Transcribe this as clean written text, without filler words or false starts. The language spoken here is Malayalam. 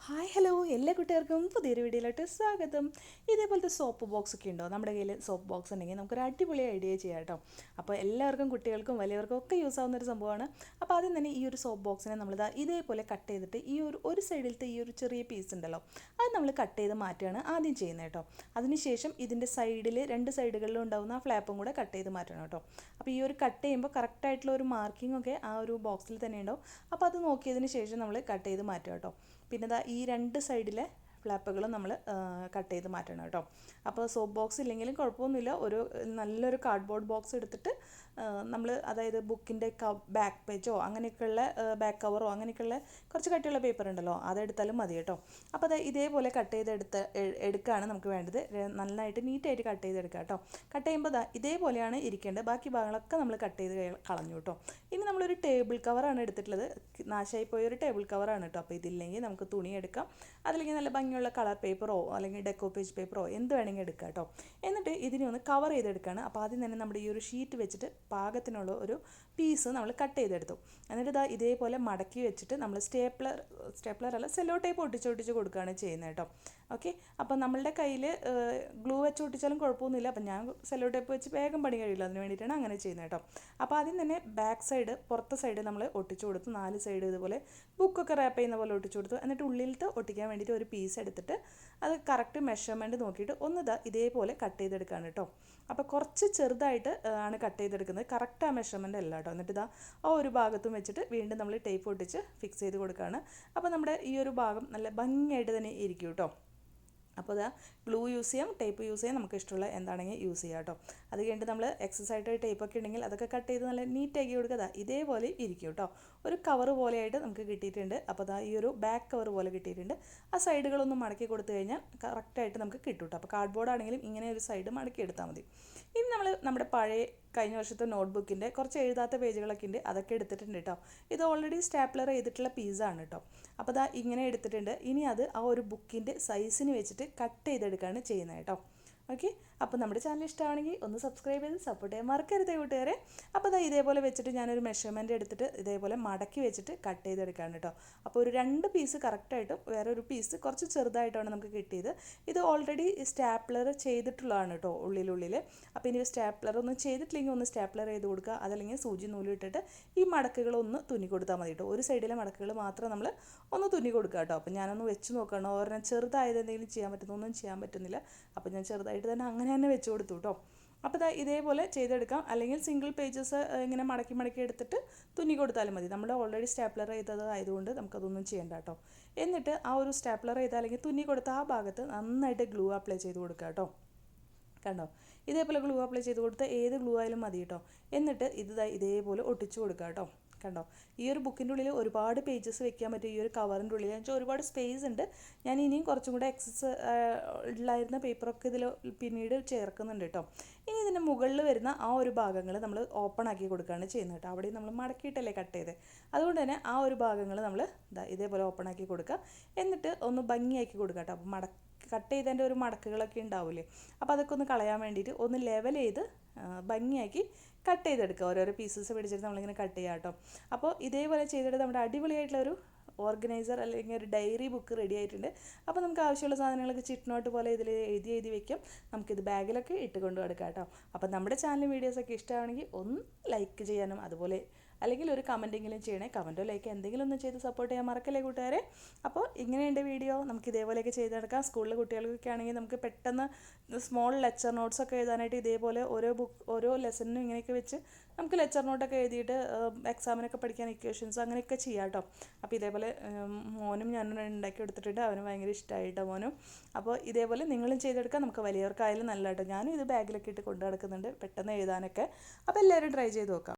ഹായ് ഹലോ എല്ലാ കുട്ടികൾക്കും പുതിയൊരു വീഡിയോയിലോട്ട് സ്വാഗതം. ഇതേപോലത്തെ സോപ്പ് ബോക്സ് ഒക്കെ ഉണ്ടോ? നമ്മുടെ കയ്യിൽ സോപ്പ് ബോക്സ് ഉണ്ടെങ്കിൽ നമുക്കൊരു അടിപൊളി ഐഡിയ ചെയ്യാം കേട്ടോ. അപ്പോൾ എല്ലാവർക്കും കുട്ടികൾക്കും വലിയവർക്കും ഒക്കെ യൂസ് ആവുന്നൊരു സംഭവമാണ്. അപ്പോൾ ആദ്യം തന്നെ ഈ ഒരു സോപ്പ് ബോക്സിനെ നമ്മളിതാ ഇതേപോലെ കട്ട് ചെയ്തിട്ട് ഈ ഒരു സൈഡിലത്തെ ഈ ഒരു ചെറിയ പീസ് ഉണ്ടല്ലോ, അത് നമ്മൾ കട്ട് ചെയ്ത് മാറ്റുകയാണ് ആദ്യം ചെയ്യുന്നത് കേട്ടോ. അതിനുശേഷം ഇതിൻ്റെ സൈഡിൽ രണ്ട് സൈഡുകളിലും ഉണ്ടാകുന്ന ആ ഫ്ലാപ്പും കൂടെ കട്ട് ചെയ്ത് മാറ്റണം കേട്ടോ. അപ്പോൾ ഈ ഒരു കട്ട് ചെയ്യുമ്പോൾ കറക്റ്റായിട്ടുള്ള ഒരു മാർക്കിംഗ് ഒക്കെ ആ ഒരു ബോക്സിൽ തന്നെ ഉണ്ടാവും. അപ്പോൾ അത് നോക്കിയതിന് ശേഷം നമ്മൾ കട്ട് ചെയ്ത് മാറ്റുക കേട്ടോ. പിന്നെ ദാ ഈ രണ്ട് സൈഡിലെ ഫ്ലാപ്പുകളും നമ്മൾ കട്ട് ചെയ്ത് മാറ്റണം കേട്ടോ. അപ്പോൾ സോപ്പ് ബോക്സ് ഇല്ലെങ്കിലും കുഴപ്പമൊന്നുമില്ല, നല്ലൊരു കാർഡ്ബോർഡ് ബോക്സ് എടുത്തിട്ട് നമ്മൾ അതായത് ബുക്കിൻ്റെ ബാക്ക് പേജോ അങ്ങനെയൊക്കെയുള്ള ബാക്ക് കവറോ അങ്ങനെയൊക്കെയുള്ള കുറച്ച് കട്ടിയുള്ള പേപ്പർ ഉണ്ടല്ലോ, അതെടുത്താലും മതി കേട്ടോ. അപ്പോൾ അത് ഇതേപോലെ കട്ട് എടുക്കുകയാണ് നമുക്ക് വേണ്ടത്. നന്നായിട്ട് നീറ്റായിട്ട് കട്ട് ചെയ്തെടുക്കുക കേട്ടോ. കട്ട് ചെയ്യുമ്പോൾ ഇതേപോലെയാണ് ഇരിക്കേണ്ടത്. ബാക്കി ഭാഗങ്ങളൊക്കെ നമ്മൾ കട്ട് ചെയ്ത് കളഞ്ഞു കേട്ടോ. ഇനി നമ്മളൊരു ടേബിൾ കവറാണ് എടുത്തിട്ടുള്ളത്. നാശമായി പോയൊരു ടേബിൾ കവറാണ് കേട്ടോ. അപ്പോൾ ഇതില്ലെങ്കിൽ നമുക്ക് തുണി എടുക്കാം, അതില്ലെങ്കിൽ നല്ല ഭംഗിയുള്ള കളർ പേപ്പറോ അല്ലെങ്കിൽ ഡെക്കോ പേജ് പേപ്പറോ എന്ത് വേണമെങ്കിൽ എടുക്കാം കേട്ടോ. എന്നിട്ട് ഇതിനെ ഒന്ന് കവർ ചെയ്തെടുക്കുകയാണ്. അപ്പോൾ ആദ്യം തന്നെ നമ്മുടെ ഈ ഒരു ഷീറ്റ് വെച്ചിട്ട് പാകത്തിനുള്ള ഒരു പീസ് നമ്മൾ കട്ട് ചെയ്തെടുത്തു. എന്നിട്ട് ഇതേപോലെ മടക്കി വെച്ചിട്ട് നമ്മൾ സ്റ്റേപ്ലർ അല്ല സെല്ലോ ടേപ്പ് ഒട്ടിച്ച് കൊടുക്കുകയാണ് ചെയ്യുന്നത് കേട്ടോ. ഓക്കെ, അപ്പോൾ നമ്മളുടെ കയ്യിൽ ഗ്ലൂ വെച്ച് ഒട്ടിച്ചാലും കുഴപ്പമൊന്നുമില്ല. അപ്പം ഞാൻ സെല്ലോ ടേപ്പ് വെച്ച് വേഗം പണി കഴിയില്ല, അതിന് വേണ്ടിയിട്ടാണ് അങ്ങനെ ചെയ്യുന്നത് കേട്ടോ. അപ്പോൾ ആദ്യം തന്നെ ബാക്ക് സൈഡ് പുറത്തെ സൈഡ് നമ്മൾ ഒട്ടിച്ചു കൊടുത്തു. 4 സൈഡ് ഇതുപോലെ ബുക്കൊക്കെ റാപ്പ് ചെയ്യുന്ന പോലെ ഒട്ടിച്ചു കൊടുത്തു. എന്നിട്ട് ഉള്ളിലത്തെ ഒട്ടിക്കാൻ വേണ്ടിയിട്ട് ഒരു പീസ് എടുത്തിട്ട് അത് കറക്റ്റ് മെഷർമെൻറ്റ് നോക്കിയിട്ട് ഇതേപോലെ കട്ട് ചെയ്തെടുക്കുകയാണ് കേട്ടോ. അപ്പോൾ കുറച്ച് ചെറുതായിട്ട് ആണ് കട്ട് ചെയ്തെടുക്കുന്നത്, കറക്റ്റ് ആ മെഷർമെൻറ്റ് അല്ല കേട്ടോ. എന്നിട്ട് ആ ഒരു ഭാഗത്തും വെച്ചിട്ട് വീണ്ടും നമ്മൾ ടേപ്പ് ഒട്ടിച്ച് ഫിക്സ് ചെയ്ത് കൊടുക്കുകയാണ്. അപ്പോൾ നമ്മുടെ ഈ ഒരു ഭാഗം നല്ല ഭംഗിയായിട്ട് തന്നെ ഇരിക്കും കേട്ടോ. അപ്പോൾ ഗ്ലൂ യൂസ് ചെയ്യാം, ടേപ്പ് യൂസ് ചെയ്യാം, നമുക്ക് ഇഷ്ടമുള്ള എന്താണെങ്കിൽ യൂസ് ചെയ്യാം കേട്ടോ. അത് കഴിഞ്ഞിട്ട് നമ്മൾ എക്സസ് ആയിട്ട് ടേപ്പൊക്കെ ഉണ്ടെങ്കിൽ അതൊക്കെ കട്ട് ചെയ്ത് നല്ല നീറ്റാക്കി കൊടുക്കുക. ഇതേപോലെ ഇരിക്കും കേട്ടോ. ഒരു കവർ പോലെയായിട്ട് നമുക്ക് കിട്ടിയിട്ടുണ്ട്. അപ്പോൾ ഈ ഒരു ബാക്ക് കവർ പോലെ കിട്ടിയിട്ടുണ്ട്. ആ സൈഡുകളൊന്നും മടക്കി കൊടുത്തു കഴിഞ്ഞാൽ കറക്റ്റായിട്ട് നമുക്ക് കിട്ടും കേട്ടോ. അപ്പോൾ കാർഡ്ബോർഡ് ആണെങ്കിലും ഇങ്ങനെ ഒരു സൈഡ് മടക്കി എടുത്താൽ മതി. ഇനി നമ്മൾ നമ്മുടെ കഴിഞ്ഞ വർഷത്തെ നോട്ട്ബുക്കിൻ്റെ കുറച്ച് എഴുതാത്ത പേജുകളൊക്കെ ഉണ്ട്, അതൊക്കെ എടുത്തിട്ടുണ്ട് കേട്ടോ. ഇത് ഓൾറെഡി സ്റ്റാപ്ലർ ചെയ്തിട്ടുള്ള പീസാണ് കേട്ടോ. അപ്പോൾ ഇങ്ങനെ എടുത്തിട്ടുണ്ട്. ഇനി അത് ആ ഒരു ബുക്കിൻ്റെ സൈസിന് വെച്ചിട്ട് കട്ട് ചെയ്തെടുക്കുകയാണ് ചെയ്യുന്നത് കേട്ടോ. ഓക്കെ, അപ്പോൾ നമ്മുടെ ചാനൽ ഇഷ്ടമാണെങ്കിൽ ഒന്ന് സബ്സ്ക്രൈബ് ചെയ്ത് സപ്പോർട്ട് ചെയ്യാൻ മറക്കരുത് കൂട്ടുകാരെ. അപ്പോൾ ഇതേപോലെ വെച്ചിട്ട് ഞാനൊരു മെഷർമെൻറ്റ് എടുത്തിട്ട് ഇതേപോലെ മടക്കി വെച്ചിട്ട് കട്ട് ചെയ്തെടുക്കുകയാണ് കേട്ടോ. അപ്പോൾ ഒരു 2 പീസ് കറക്റ്റായിട്ടും വേറെ ഒരു പീസ് കുറച്ച് ചെറുതായിട്ടാണ് നമുക്ക് കിട്ടിയത്. ഇത് ഓൾറെഡി സ്റ്റാപ്ലർ ചെയ്തിട്ടുള്ളതാണ് കേട്ടോ ഉള്ളിൽ. അപ്പോൾ ഇനി സ്റ്റാപ്ലർ ഒന്നും ചെയ്തിട്ടില്ലെങ്കിൽ ഒന്ന് സ്റ്റാപ്ലർ ചെയ്ത് കൊടുക്കുക, അതല്ലെങ്കിൽ സൂചി നൂല് ഇട്ടിട്ട് ഈ മടക്കുകളൊന്ന് തുന്നി കൊടുത്താൽ മതി കേട്ടോ. ഒരു സൈഡിലെ മടക്കുകൾ മാത്രം നമ്മൾ ഒന്ന് തുന്നി കൊടുക്കുക കേട്ടോ. അപ്പോൾ ഞാനൊന്ന് വെച്ച് നോക്കണം, ഒരെണ്ണം ചെറുതായത് എന്തെങ്കിലും ചെയ്യാൻ പറ്റുന്നൊന്നും ചെയ്യാൻ പറ്റുന്നില്ല. അപ്പോൾ ഞാൻ ചെറുതായിട്ട് തന്നെ അങ്ങനെ വെച്ച് കൊടുത്തു കേട്ടോ. അപ്പോൾ ഇതേപോലെ ചെയ്തെടുക്കാം, അല്ലെങ്കിൽ സിംഗിൾ പേജസ് ഇങ്ങനെ മടക്കി എടുത്തിട്ട് തുന്നി കൊടുത്താലും മതി. നമ്മൾ ഓൾറെഡി സ്റ്റാപ്ലർ ചെയ്തത് ആയതുകൊണ്ട് നമുക്കതൊന്നും ചെയ്യേണ്ട കേട്ടോ. എന്നിട്ട് ആ ഒരു സ്റ്റാപ്ലർ ചെയ്ത അല്ലെങ്കിൽ തുന്നി കൊടുത്ത ആ ഭാഗത്ത് നന്നായിട്ട് ഗ്ലൂ അപ്ലൈ ചെയ്ത് കൊടുക്കുക കേട്ടോ. കണ്ടോ, ഇതേപോലെ ഗ്ലൂ അപ്ലൈ ചെയ്ത് കൊടുത്താൽ ഏത് ഗ്ലൂ ആയാലും മതി കേട്ടോ. എന്നിട്ട് ഇതേപോലെ ഒട്ടിച്ചു കൊടുക്കുക കേട്ടോ. കണ്ടോ, ഈ ഒരു ബുക്കിൻ്റെ ഉള്ളിൽ ഒരുപാട് പേജസ് വെക്കാൻ പറ്റും. ഈ ഒരു കവറിൻ്റെ ഉള്ളിൽ എന്ന് വെച്ചാൽ ഒരുപാട് സ്പേസ് ഉണ്ട്. ഞാൻ ഇനിയും കുറച്ചും കൂടെ എക്സസ് ഉള്ളായിരുന്ന പേപ്പറൊക്കെ ഇതിൽ പിന്നീട് ചേർക്കുന്നുണ്ട് കേട്ടോ. ഇനി ഇതിൻ്റെ മുകളിൽ വരുന്ന ആ ഒരു ഭാഗങ്ങൾ നമ്മൾ ഓപ്പൺ ആക്കി കൊടുക്കുകയാണ് ചെയ്യുന്നത് കേട്ടോ. അവിടെ നമ്മൾ മടക്കിയിട്ടല്ലേ കട്ട് ചെയ്ത്, അതുകൊണ്ട് തന്നെ ആ ഒരു ഭാഗങ്ങൾ നമ്മൾ ഇതേപോലെ ഓപ്പൺ ആക്കി കൊടുക്കുക. എന്നിട്ട് ഒന്ന് ഭംഗിയാക്കി കൊടുക്കുക കേട്ടോ. അപ്പോൾ കട്ട് ചെയ്തതിൻ്റെ ഒരു മടക്കുകളൊക്കെ ഉണ്ടാവില്ലേ, അപ്പോൾ അതൊക്കെ ഒന്ന് കളയാൻ വേണ്ടിയിട്ട് ഒന്ന് ലെവൽ ചെയ്ത് ഭംഗിയാക്കി കട്ട് ചെയ്തെടുക്കുക. ഓരോരോ പീസസ് പിടിച്ചിട്ട് നമ്മളിങ്ങനെ കട്ട് ചെയ്യാം കേട്ടോ. അപ്പോൾ ഇതേപോലെ ചെയ്തിട്ട് നമ്മുടെ അടിപൊളിയായിട്ടുള്ളൊരു ഓർഗനൈസർ അല്ലെങ്കിൽ ഒരു ഡയറി ബുക്ക് റെഡി ആയിട്ടുണ്ട്. അപ്പോൾ നമുക്ക് ആവശ്യമുള്ള സാധനങ്ങളൊക്കെ ചിട്ട് പോലെ ഇതിൽ എഴുതി വെക്കാം. നമുക്കിത് ബാഗിലൊക്കെ ഇട്ട് കൊണ്ട് കൊടുക്കാം കേട്ടോ. അപ്പോൾ നമ്മുടെ ചാനൽ വീഡിയോസൊക്കെ ഇഷ്ടമാണെങ്കിൽ ഒന്ന് ലൈക്ക് ചെയ്യാനും അതുപോലെ അല്ലെങ്കിൽ ഒരു കമൻറ്റെങ്കിലും ചെയ്യണേ. കമൻറ്റോ ലൈക്ക് എന്തെങ്കിലും ഒന്ന് ചെയ്ത് സപ്പോർട്ട് ചെയ്യാൻ മറക്കല്ലേ കൂട്ടുകാരെ. അപ്പോൾ ഇങ്ങനെയുണ്ട് വീഡിയോ. നമുക്ക് ഇതേപോലെയൊക്കെ ചെയ്തെടുക്കാം. സ്കൂളിലെ കുട്ടികൾക്കൊക്കെ ആണെങ്കിൽ നമുക്ക് പെട്ടെന്ന് സ്മോൾ ലെക്ചർ നോട്ട്സൊക്കെ എഴുതാനായിട്ട് ഇതേപോലെ ഓരോ ലെസണിനും ഇങ്ങനെയൊക്കെ വെച്ച് നമുക്ക് ലെക്ചർ നോട്ടൊക്കെ എഴുതിയിട്ട് എക്സാമിനൊക്കെ പഠിക്കാൻ ഇക്വേഷൻസ് അങ്ങനെയൊക്കെ ചെയ്യാം കേട്ടോ. അപ്പോൾ ഇതേപോലെ മോനും ഞാനും ഉണ്ടാക്കി എടുത്തിട്ടുണ്ട്, അവന് ഭയങ്കര ഇഷ്ടമായിട്ടോ മോനും. അപ്പോൾ ഇതേപോലെ നിങ്ങളും ചെയ്തെടുക്കാം. നമുക്ക് വലിയവർക്കായാലും നല്ല കേട്ടോ. ഞാനും ഇത് ബാഗിലൊക്കെ ഇട്ട് കൊണ്ടു നടക്കുന്നുണ്ട് പെട്ടെന്ന് എഴുതാനൊക്കെ. അപ്പോൾ എല്ലാവരും ട്രൈ ചെയ്ത് നോക്കാം.